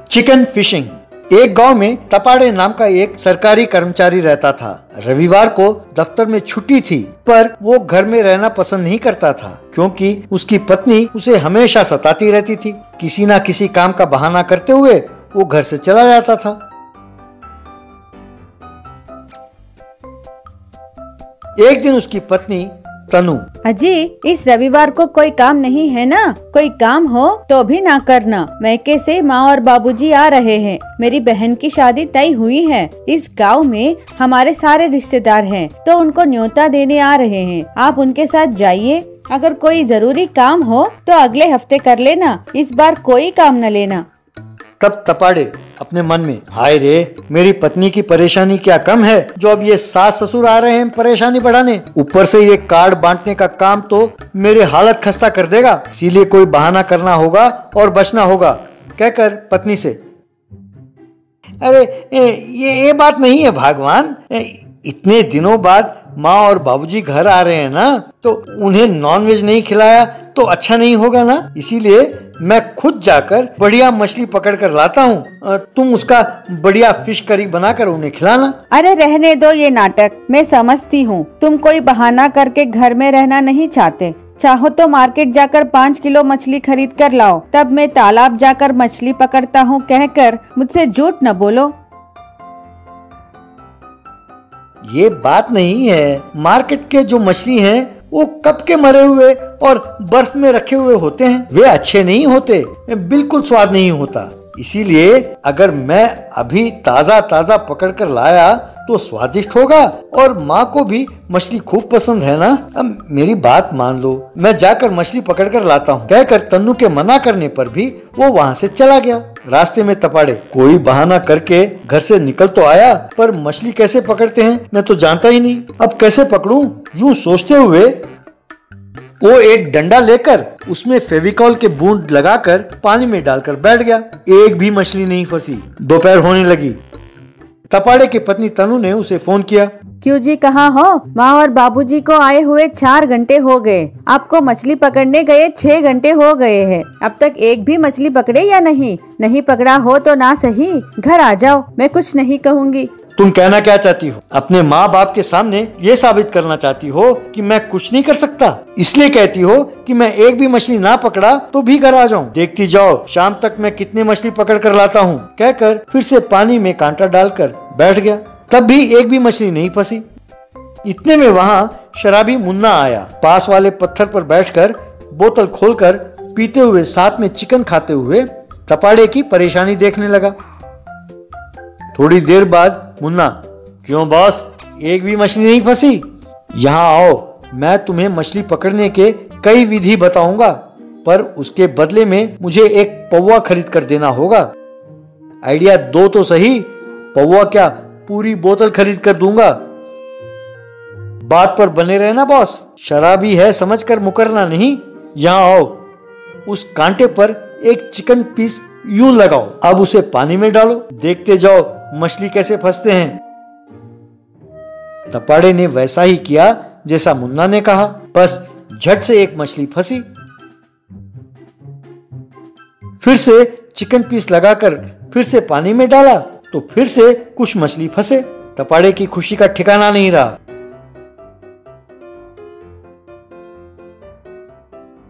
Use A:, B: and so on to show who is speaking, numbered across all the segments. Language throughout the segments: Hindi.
A: Chicken fishing. एक गांव में तपाड़े नाम का एक सरकारी कर्मचारी रहता था। रविवार को दफ्तर में छुट्टी थी, पर वो घर में रहना पसंद नहीं करता था क्योंकि उसकी पत्नी उसे हमेशा सताती रहती थी। किसी न किसी काम का बहाना करते हुए वो घर से चला जाता था। एक दिन उसकी पत्नी तनु,
B: अजी इस रविवार को कोई काम नहीं है ना? कोई काम हो तो भी ना करना। मैके से माँ और बाबूजी आ रहे हैं। मेरी बहन की शादी तय हुई है। इस गांव में हमारे सारे रिश्तेदार हैं, तो उनको न्योता देने आ रहे हैं। आप उनके साथ जाइए। अगर कोई जरूरी काम हो तो अगले हफ्ते कर लेना, इस बार कोई काम न लेना।
A: तब तपाड़े अपने मन में, हाय रे, मेरी पत्नी की परेशानी क्या कम है जो अब ये सास ससुर आ रहे हैं परेशानी बढ़ाने। ऊपर से ये कार्ड बांटने का काम तो मेरी हालत खस्ता कर देगा। इसीलिए कोई बहाना करना होगा और बचना होगा, कहकर पत्नी से, अरे ये बात नहीं है भगवान, इतने दिनों बाद माँ और बाबूजी घर आ रहे हैं ना, तो उन्हें नॉनवेज नहीं खिलाया तो अच्छा नहीं होगा ना। इसीलिए मैं खुद जाकर बढ़िया मछली पकड़ कर लाता हूँ। तुम उसका बढ़िया फिश करी बनाकर उन्हें खिलाना।
B: अरे रहने दो ये नाटक। मैं समझती हूँ तुम कोई बहाना करके घर में रहना नहीं चाहते। चाहो तो मार्केट जाकर 5 किलो मछली खरीद कर लाओ, तब मैं तालाब जाकर मछली पकड़ता हूँ कहकर मुझसे झूठ न बोलो।
A: ये बात नहीं है। मार्केट के जो मछली हैं वो कब के मरे हुए और बर्फ में रखे हुए होते हैं। वे अच्छे नहीं होते, बिल्कुल स्वाद नहीं होता। इसीलिए अगर मैं अभी ताजा ताजा पकड़ कर लाया तो स्वादिष्ट होगा और माँ को भी मछली खूब पसंद है ना। अब मेरी बात मान लो, मैं जाकर मछली पकड़ कर लाता हूँ, कहकर तन्नू के मना करने पर भी वो वहाँ से चला गया। रास्ते में तपाड़े कोई बहाना करके घर से निकल तो आया, पर मछली कैसे पकड़ते हैं मैं तो जानता ही नहीं। अब कैसे पकड़ूं, यूं सोचते हुए वो एक डंडा लेकर उसमें फेविकॉल के बूंद लगाकर पानी में डालकर बैठ गया। एक भी मछली नहीं फंसी। दोपहर होने लगी। तपाड़े की पत्नी तनु ने उसे फोन किया।
B: क्यों जी, कहाँ हो? माँ और बाबूजी को आए हुए 4 घंटे हो गए। आपको मछली पकड़ने गए 6 घंटे हो गए हैं। अब तक एक भी मछली पकड़े या नहीं? नहीं पकड़ा हो तो ना सही घर आ जाओ, मैं कुछ नहीं कहूँगी।
A: तुम कहना क्या चाहती हो? अपने माँ बाप के सामने ये साबित करना चाहती हो कि मैं कुछ नहीं कर सकता, इसलिए कहती हो कि मैं एक भी मछली ना पकड़ा तो भी घर आ जाऊं। देखती जाओ शाम तक मैं कितनी मछली पकड़ कर लाता हूँ, कहकर फिर से पानी में कांटा डालकर बैठ गया। तब भी एक भी मछली नहीं फंसी। इतने में वहाँ शराबी मुन्ना आया। पास वाले पत्थर पर बैठकर बोतल खोलकर पीते हुए साथ में चिकन खाते हुए तपाड़े की परेशानी देखने लगा। थोड़ी देर बाद मुन्ना, क्यों बॉस, एक भी मछली नहीं फंसी? यहाँ आओ, मैं तुम्हें मछली पकड़ने के कई विधि बताऊंगा, पर उसके बदले में मुझे एक पौवा खरीद कर देना होगा। आइडिया दो तो सही। पौवा क्या, पूरी बोतल खरीद कर दूंगा। बात पर बने रहना बॉस, शराबी है समझकर मुकरना नहीं। यहाँ आओ, उस कांटे पर एक चिकन पीस यूं लगाओ। अब उसे पानी में डालो, देखते जाओ मछली कैसे फंसते हैं। तपाड़े ने वैसा ही किया जैसा मुन्ना ने कहा, बस झट से एक मछली फंसी। फिर से चिकन पीस लगाकर फिर से पानी में डाला तो फिर से कुछ मछली फंसे। तपाड़े की खुशी का ठिकाना नहीं रहा।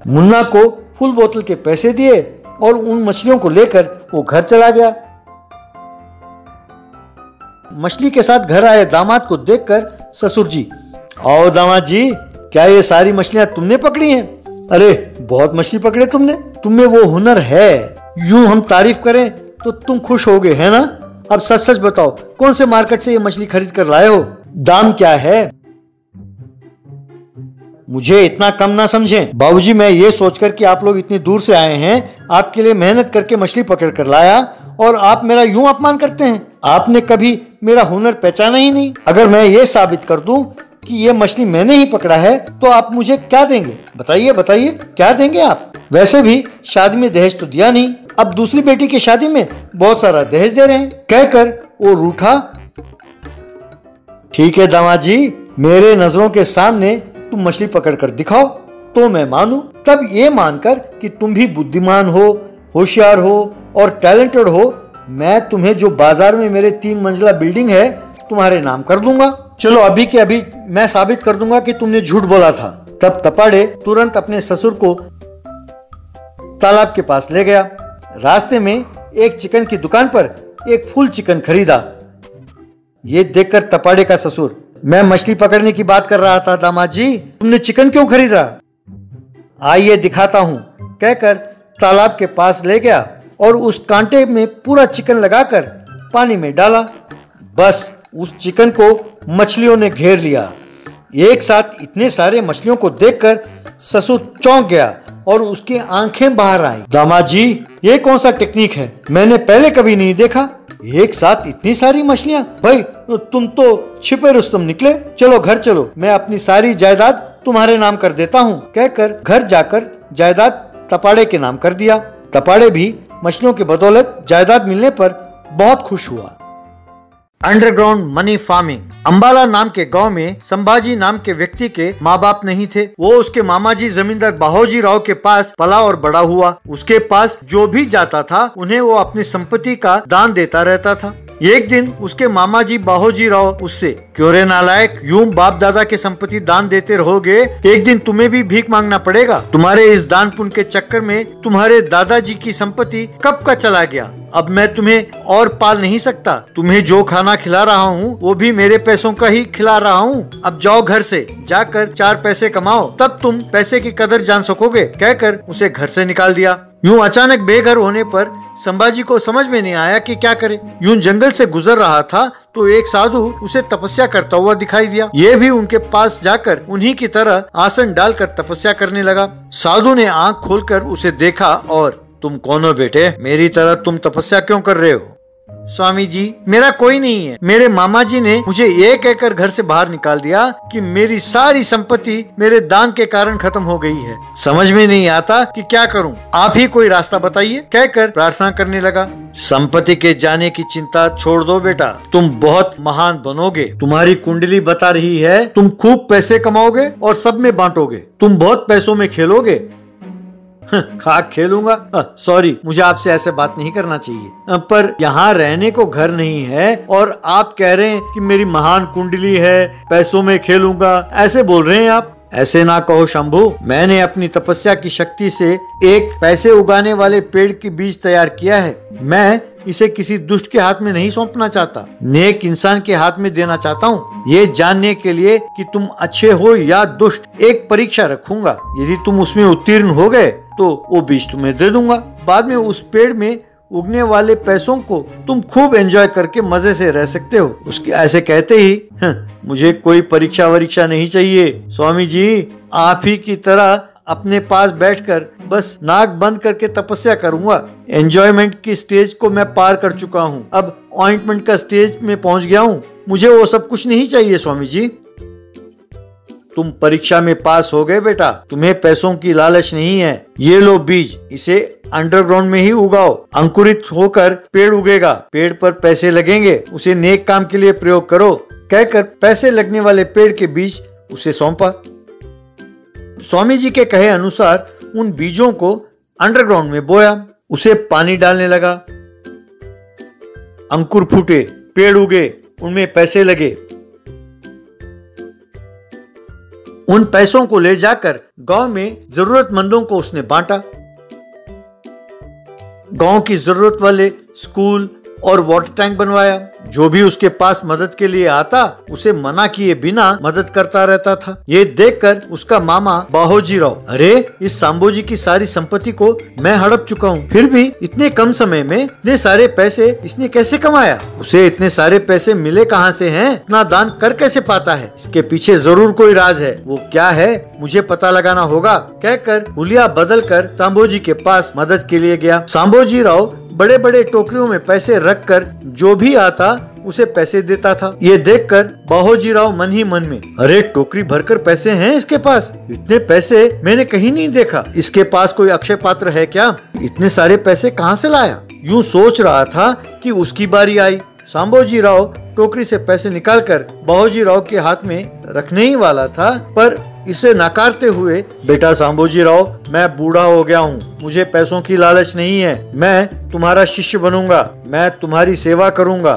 A: मुन्ना को फुल बोतल के पैसे दिए और उन मछलियों को लेकर वो घर चला गया। मछली के साथ घर आए दामाद को देखकर ससुर जी, आओ दामाद जी, क्या ये सारी मछलियां तुमने पकड़ी हैं? अरे बहुत मछली पकड़े तुमने, तुम में वो हुनर है। यूं हम तारीफ करें तो तुम खुश होगे, है ना? अब सच सच बताओ, कौन से मार्केट से ये मछली खरीद कर लाए हो? दाम क्या है? मुझे इतना कम ना समझें। बाबूजी, मैं ये सोचकर कि आप लोग इतनी दूर से आए हैं, आपके लिए मेहनत करके मछली पकड़ कर लाया और आप मेरा यूं अपमान करते हैं। आपने कभी मेरा हुनर पहचाना ही नहीं। अगर मैं ये साबित कर दूं कि ये मछली मैंने ही पकड़ा है तो आप मुझे क्या देंगे? बताइए बताइए, क्या देंगे आप? वैसे भी शादी में दहेज तो दिया नहीं, अब दूसरी बेटी की शादी में बहुत सारा दहेज दे रहे हैं, कहकर वो रूठा। ठीक है दामाद जी, मेरे नजरों के सामने तुम मछली पकड़ कर दिखाओ तो मैं मानूं। तब ये मानकर कि तुम भी बुद्धिमान हो, होशियार हो और टैलेंटेड हो, मैं तुम्हें जो बाजार में मेरे 3 मंजिला बिल्डिंग है तुम्हारे नाम कर दूंगा। चलो अभी के अभी मैं साबित कर दूंगा कि तुमने झूठ बोला था। तब तपाड़े तुरंत अपने ससुर को तालाब के पास ले गया। रास्ते में एक चिकन की दुकान पर एक फुल चिकन खरीदा। ये देखकर तपाड़े का ससुर, मैं मछली पकड़ने की बात कर रहा था दामाद जी, तुमने चिकन क्यों खरीदा? आइए दिखाता हूँ, कहकर तालाब के पास ले गया और उस कांटे में पूरा चिकन लगाकर पानी में डाला। बस उस चिकन को मछलियों ने घेर लिया। एक साथ इतने सारे मछलियों को देखकर ससुर चौंक गया और उसकी आंखें बाहर आई। दामाद जी, ये कौन सा टेक्निक है? मैंने पहले कभी नहीं देखा। एक साथ इतनी सारी मछलियां? भाई तुम तो छिपे रुस्तम निकले। चलो घर चलो, मैं अपनी सारी जायदाद तुम्हारे नाम कर देता हूँ, कहकर घर जाकर जायदाद तपाड़े के नाम कर दिया। तपाड़े भी मछलियों की बदौलत जायदाद मिलने पर बहुत खुश हुआ। Underground money farming. अंबाला नाम के गांव में संभाजी नाम के व्यक्ति के माँ बाप नहीं थे। वो उसके मामा जी जमींदार बाहोजी राव के पास पला और बड़ा हुआ। उसके पास जो भी जाता था उन्हें वो अपनी संपत्ति का दान देता रहता था। एक दिन उसके मामा जी बाहोजी राव उससे, क्यों रे नालायक, यूं बाप दादा के संपत्ति दान देते रहोगे, एक दिन तुम्हें भी भीख मांगना पड़ेगा। तुम्हारे इस दान पुण्य के चक्कर में तुम्हारे दादाजी की संपत्ति कब का चला गया। अब मैं तुम्हें और पाल नहीं सकता। तुम्हें जो खाना खिला रहा हूँ वो भी मेरे पैसों का ही खिला रहा हूँ। अब जाओ घर से, जाकर 4 पैसे कमाओ, तब तुम पैसे की कदर जान सकोगे, कहकर उसे घर से निकाल दिया। यूं अचानक बेघर होने पर संभाजी को समझ में नहीं आया कि क्या करे। यूं जंगल से गुजर रहा था तो एक साधु उसे तपस्या करता हुआ दिखाई दिया। ये भी उनके पास जाकर उन्हीं की तरह आसन डालकर तपस्या करने लगा। साधु ने आंख खोलकर उसे देखा और, तुम कौन हो बेटे? मेरी तरह तुम तपस्या क्यों कर रहे हो? स्वामी जी, मेरा कोई नहीं है। मेरे मामा जी ने मुझे ये कहकर घर से बाहर निकाल दिया कि मेरी सारी संपत्ति मेरे दान के कारण खत्म हो गई है। समझ में नहीं आता कि क्या करूं, आप ही कोई रास्ता बताइए, कहकर प्रार्थना करने लगा। संपत्ति के जाने की चिंता छोड़ दो बेटा, तुम बहुत महान बनोगे। तुम्हारी कुंडली बता रही है तुम खूब पैसे कमाओगे और सब में बांटोगे। तुम बहुत पैसों में खेलोगे। खाक खेलूंगा? सॉरी, मुझे आपसे ऐसे बात नहीं करना चाहिए, पर यहाँ रहने को घर नहीं है और आप कह रहे हैं कि मेरी महान कुंडली है, पैसों में खेलूंगा, ऐसे बोल रहे हैं आप। ऐसे ना कहो शंभू, मैंने अपनी तपस्या की शक्ति से एक पैसे उगाने वाले पेड़ की बीज तैयार किया है। मैं इसे किसी दुष्ट के हाथ में नहीं सौंपना चाहता, नेक इंसान के हाथ में देना चाहता हूँ। ये जानने के लिए कि तुम अच्छे हो या दुष्ट एक परीक्षा रखूंगा। यदि तुम उसमें उत्तीर्ण हो गए तो वो बीज तुम्हें दे दूंगा। बाद में उस पेड़ में उगने वाले पैसों को तुम खूब एंजॉय करके मजे से रह सकते हो। उसके ऐसे कहते ही, मुझे कोई परीक्षा वरीक्षा नहीं चाहिए स्वामी जी, आप ही की तरह अपने पास बैठकर बस नाक बंद करके तपस्या करूंगा। एंजॉयमेंट की स्टेज को मैं पार कर चुका हूँ, अब ऑइंटमेंट का स्टेज में पहुँच गया हूँ। मुझे वो सब कुछ नहीं चाहिए स्वामी जी। तुम परीक्षा में पास हो गए बेटा, तुम्हें पैसों की लालच नहीं है। ये लो बीज, इसे अंडरग्राउंड में ही उगाओ, अंकुरित होकर पेड़ उगेगा, पेड़ पर पैसे लगेंगे, उसे नेक काम के लिए प्रयोग करो, कहकर पैसे लगने वाले पेड़ के बीज उसे सौंपा। स्वामी जी के कहे अनुसार उन बीजों को अंडरग्राउंड में बोया, उसे पानी डालने लगा। अंकुर फूटे, पेड़ उगे, उनमें पैसे लगे। उन पैसों को ले जाकर गांव में जरूरतमंदों को उसने बांटा। गांव की जरूरत वाले स्कूल और वाटर टैंक बनवाया। जो भी उसके पास मदद के लिए आता उसे मना किए बिना मदद करता रहता था। ये देखकर उसका मामा बाहोजी राव, अरे इस सांबोजी की सारी संपत्ति को मैं हड़प चुका हूँ, फिर भी इतने कम समय में इतने सारे पैसे इसने कैसे कमाया? उसे इतने सारे पैसे मिले कहाँ से हैं? इतना दान कर कैसे पाता है? इसके पीछे जरूर कोई राज है, वो क्या है मुझे पता लगाना होगा, कहकर हुलिया बदल कर सांबोजी के पास मदद के लिए गया। सांबोजी राव बड़े बड़े टोकरियों में पैसे रखकर जो भी आता उसे पैसे देता था। ये देखकर बाहोजी राव मन ही मन में, अरे टोकरी भरकर पैसे हैं इसके पास, इतने पैसे मैंने कहीं नहीं देखा, इसके पास कोई अक्षय पात्र है क्या? इतने सारे पैसे कहाँ से लाया? यूं सोच रहा था कि उसकी बारी आई। सांबोजी राव टोकरी से पैसे निकालकर बाहोजी राव के हाथ में रखने ही वाला था, पर इसे नकारते हुए, बेटा सांबोजी राव, मैं बूढ़ा हो गया हूँ, मुझे पैसों की लालच नहीं है, मैं तुम्हारा शिष्य बनूंगा, मैं तुम्हारी सेवा करूंगा।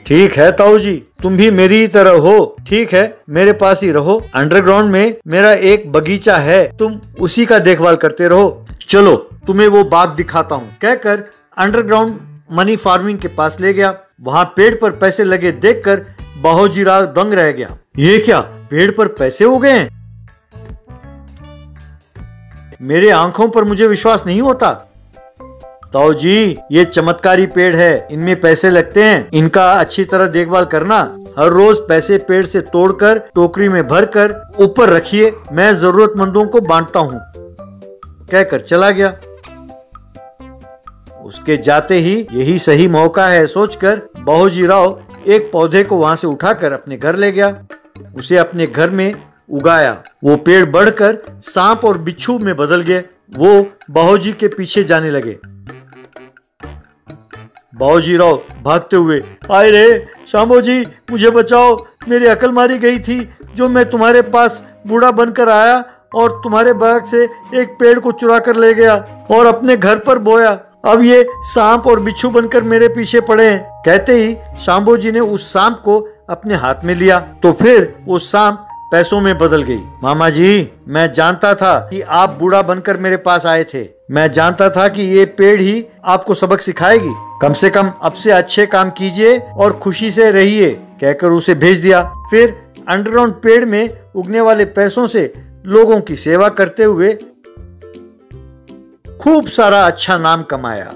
A: ठीक है ताऊ जी, तुम भी मेरी ही तरह हो, ठीक है मेरे पास ही रहो, अंडरग्राउंड में मेरा एक बगीचा है, तुम उसी का देखभाल करते रहो। चलो तुम्हें वो बाग दिखाता हूँ, कहकर अंडरग्राउंड मनी फार्मिंग के पास ले गया। वहाँ पेड़ पर पैसे लगे देखकर बाहोजी राव दंग रह गया। ये क्या, पेड़ पर पैसे हो गए हैं? मेरे आंखों पर मुझे विश्वास नहीं होता। ताऊ जी, ये चमत्कारी पेड़ है, इनमें पैसे लगते हैं, इनका अच्छी तरह देखभाल करना, हर रोज पैसे पेड़ से तोड़कर टोकरी में भरकर ऊपर रखिए, मैं जरूरतमंदों को बांटता हूँ, कहकर चला गया। उसके जाते ही यही सही मौका है सोचकर बाहोजी राव एक पौधे को वहां से उठाकर अपने घर ले गया, उसे अपने घर में उगाया। वो पेड़ बढ़कर सांप और बिच्छू में बदल गए। वो बाहोजी के पीछे जाने लगे। बाहोजी राव भागते हुए, आए रे सांबोजी, मुझे बचाओ, मेरी अकल मारी गई थी, जो मैं तुम्हारे पास बूढ़ा बनकर आया और तुम्हारे बाग से एक पेड़ को चुरा कर ले गया और अपने घर पर बोया, अब ये सांप और बिच्छू बनकर मेरे पीछे पड़े हैं। कहते ही सांबोजी ने उस सांप को अपने हाथ में लिया तो फिर वो सांप पैसों में बदल गई। मामा जी, मैं जानता था कि आप बूढ़ा बनकर मेरे पास आए थे, मैं जानता था कि ये पेड़ ही आपको सबक सिखाएगी, कम से कम अब से अच्छे काम कीजिए और खुशी से रहिए, कहकर उसे भेज दिया। फिर अंडरग्राउंड पेड़ में उगने वाले पैसों से लोगों की सेवा करते हुए खूब सारा अच्छा नाम कमाया।